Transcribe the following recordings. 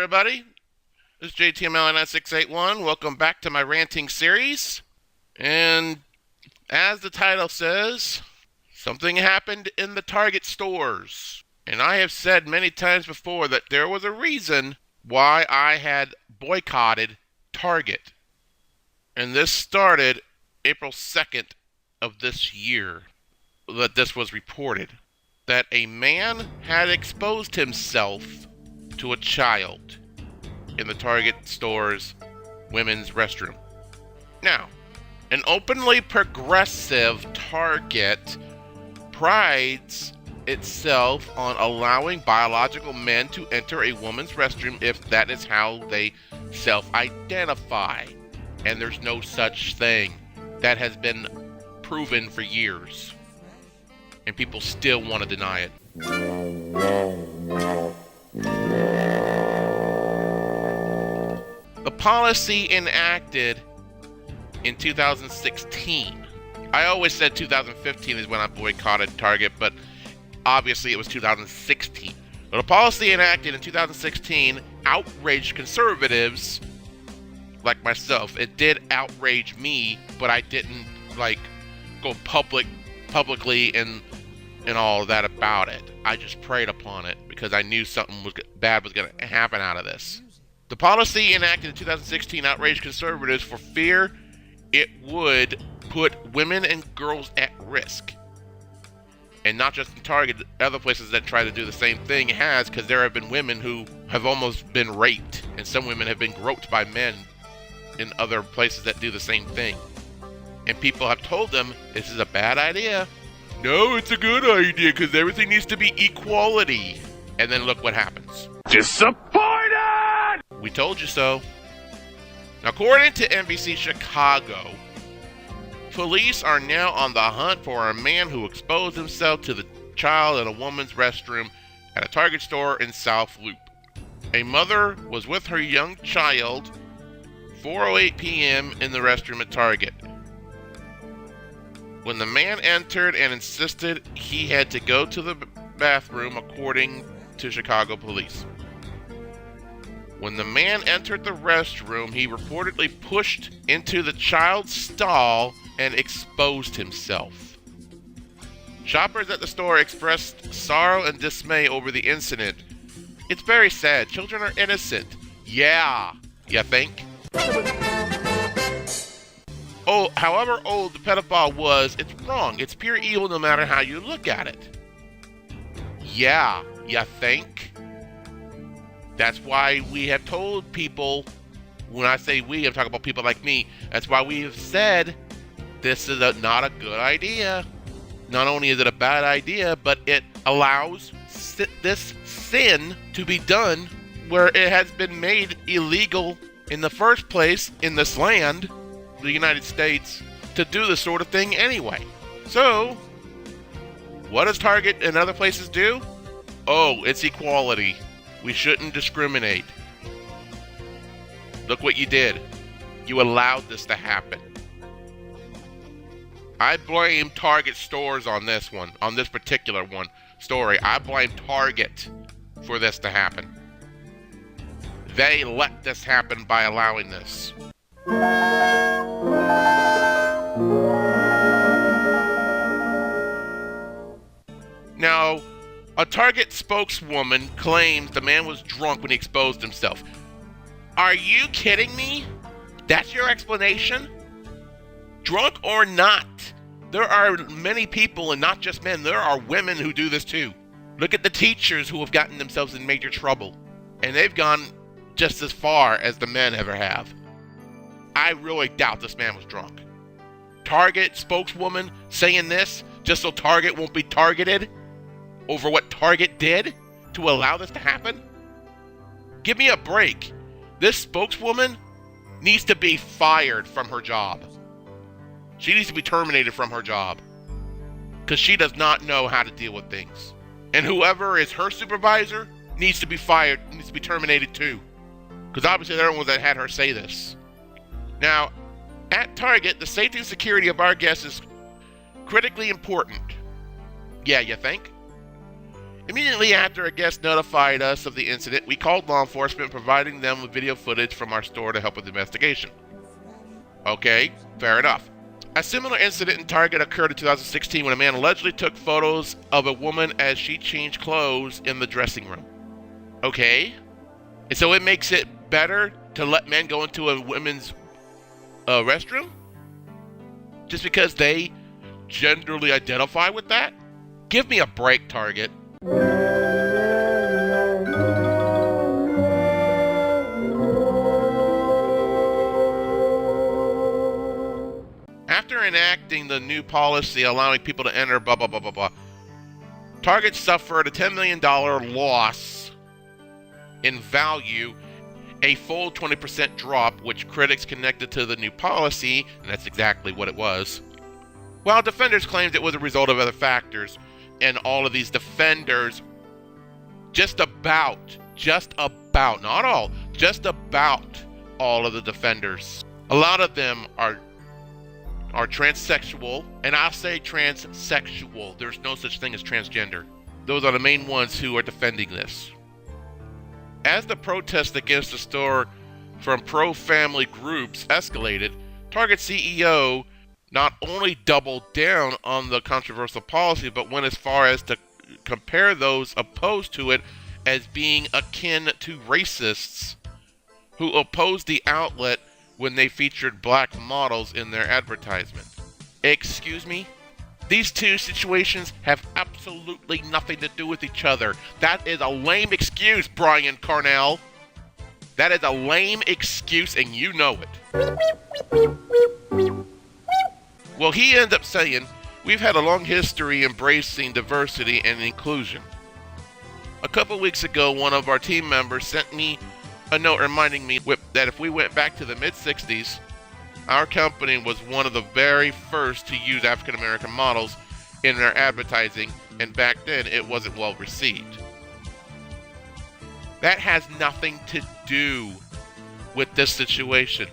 everybody. This is JTML9681. Welcome back to my ranting series. And as the title says, something happened in the Target stores. And I have said many times before that there was a reason why I had boycotted Target. And this started April 2nd of this year that this was reported. That a man had exposed himself to a child in the Target store's women's restroom. Now, an openly progressive Target prides itself on allowing biological men to enter a woman's restroom if that is how they self-identify. And there's no such thing. That has been proven for years. And people still want to deny it. The policy enacted in 2016. I always said 2015 is when I boycotted Target, but obviously it was 2016. But a policy enacted in 2016 outraged conservatives like myself. It did outrage me, but I didn't go publicly and all of that about it. I just preyed upon it because I knew something bad was going to happen out of this. The policy enacted in 2016 outraged conservatives for fear it would put women and girls at risk. And not just in Target, other places that try to do the same thing has, because there have been women who have almost been raped, and some women have been groped by men in other places that do the same thing. And people have told them, this is a bad idea. No, it's a good idea because everything needs to be equality. And then look what happens. Disappointed! We told you so. Now, according to NBC Chicago, police are now on the hunt for a man who exposed himself to the child in a woman's restroom at a Target store in South Loop. A mother was with her young child 4:08 p.m. in the restroom at Target when the man entered and insisted he had to go to the bathroom, according to Chicago police. When the man entered the restroom, he reportedly pushed into the child's stall and exposed himself. Shoppers at the store expressed sorrow and dismay over the incident. It's very sad. Children are innocent. Yeah, you think? Oh, however old the pedophile was, it's wrong. It's pure evil no matter how you look at it. Yeah, you think? That's why we have told people, when I say we, I'm talking about people like me, that's why we have said this is not a good idea. Not only is it a bad idea, but it allows this sin to be done where it has been made illegal in the first place in this land, the United States, to do this sort of thing anyway. So, what does Target and other places do? Oh, it's equality. We shouldn't discriminate. Look what you did. You allowed this to happen. I blame Target stores on this one, on this particular story. I blame Target for this to happen. They let this happen by allowing this. Now, a Target spokeswoman claims the man was drunk when he exposed himself. Are you kidding me? That's your explanation? Drunk or not, there are many people, and not just men, there are women who do this too. Look at the teachers who have gotten themselves in major trouble, and they've gone just as far as the men ever have. I really doubt this man was drunk. Target spokeswoman saying this just so Target won't be targeted over what Target did to allow this to happen? Give me a break. This spokeswoman needs to be fired from her job. She needs to be terminated from her job because she does not know how to deal with things. And whoever is her supervisor needs to be fired, needs to be terminated too, because obviously they're the ones that had her say this. Now, at Target, the safety and security of our guests is critically important. Yeah, you think? Immediately after a guest notified us of the incident, we called law enforcement, providing them with video footage from our store to help with the investigation. Okay, fair enough. A similar incident in Target occurred in 2016 when a man allegedly took photos of a woman as she changed clothes in the dressing room. Okay, and so it makes it better to let men go into a women's restroom? Just because they genderly identify with that? Give me a break, Target. After enacting the new policy allowing people to enter blah blah blah blah blah, Target suffered a $10 million loss in value, a full 20% drop, which critics connected to the new policy, and that's exactly what it was, while defenders claimed it was a result of other factors. And all of these defenders, just about, not all, just about all of the defenders, a lot of them are transsexual, and I'll say transsexual. There's no such thing as transgender. Those are the main ones who are defending this. As the protest against the store from pro-family groups escalated, Target CEO not only doubled down on the controversial policy, but went as far as to compare those opposed to it as being akin to racists who opposed the outlet when they featured black models in their advertisement. Excuse me? These two situations have absolutely nothing to do with each other. That is a lame excuse, Brian Carnell. That is a lame excuse, and you know it. Well, he ended up saying, we've had a long history embracing diversity and inclusion. A couple weeks ago, one of our team members sent me a note reminding me that if we went back to the mid-60s, our company was one of the very first to use African American models in their advertising, and back then it wasn't well received. That has nothing to do with this situation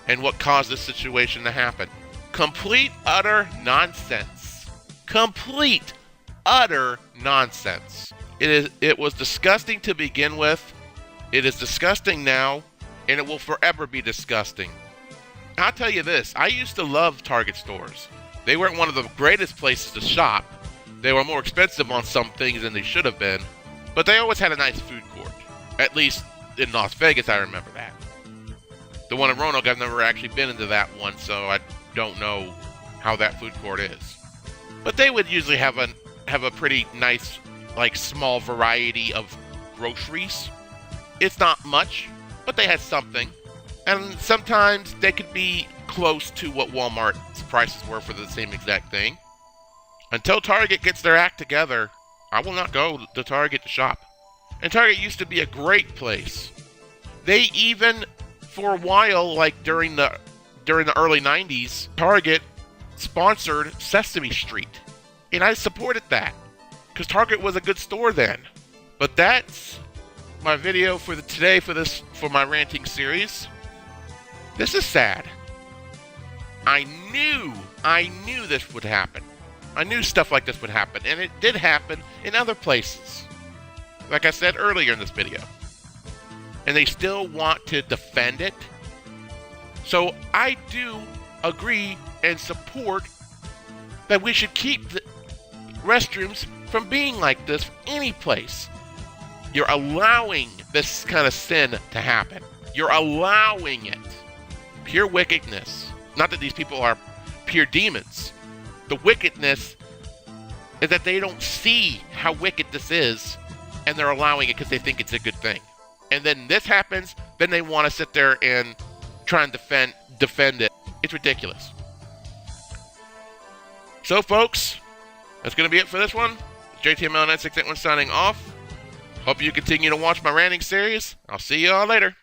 and what caused this situation to happen. Complete, utter nonsense. Complete, utter nonsense. It was disgusting to begin with. It is disgusting now, and it will forever be disgusting. I'll tell you this, I used to love Target stores. They weren't one of the greatest places to shop. They were more expensive on some things than they should have been, but they always had a nice food court. At least in Las Vegas, I remember that. The one in Roanoke, I've never actually been into that one, so I don't know how that food court is. But they would usually have a pretty nice, like, small variety of groceries. It's not much, but they had something. And sometimes they could be close to what Walmart's prices were for the same exact thing. Until Target gets their act together, I will not go to Target to shop. And Target used to be a great place. They even, for a while, like during the early 90s, Target sponsored Sesame Street. And I supported that, because Target was a good store then. But that's my video for today for my ranting series. This is sad. I knew this would happen. I knew stuff like this would happen, and it did happen in other places, like I said earlier in this video. And they still want to defend it. So I do agree and support that we should keep the restrooms from being like this any place. You're allowing this kind of sin to happen. You're allowing it. Pure wickedness. Not that these people are pure demons. The wickedness is that they don't see how wicked this is, and they're allowing it because they think it's a good thing. And then this happens, then they want to sit there and try and defend it. It's ridiculous. So, folks, that's going to be it for this one. JTML9681 signing off. Hope you continue to watch my ranting series. I'll see you all later.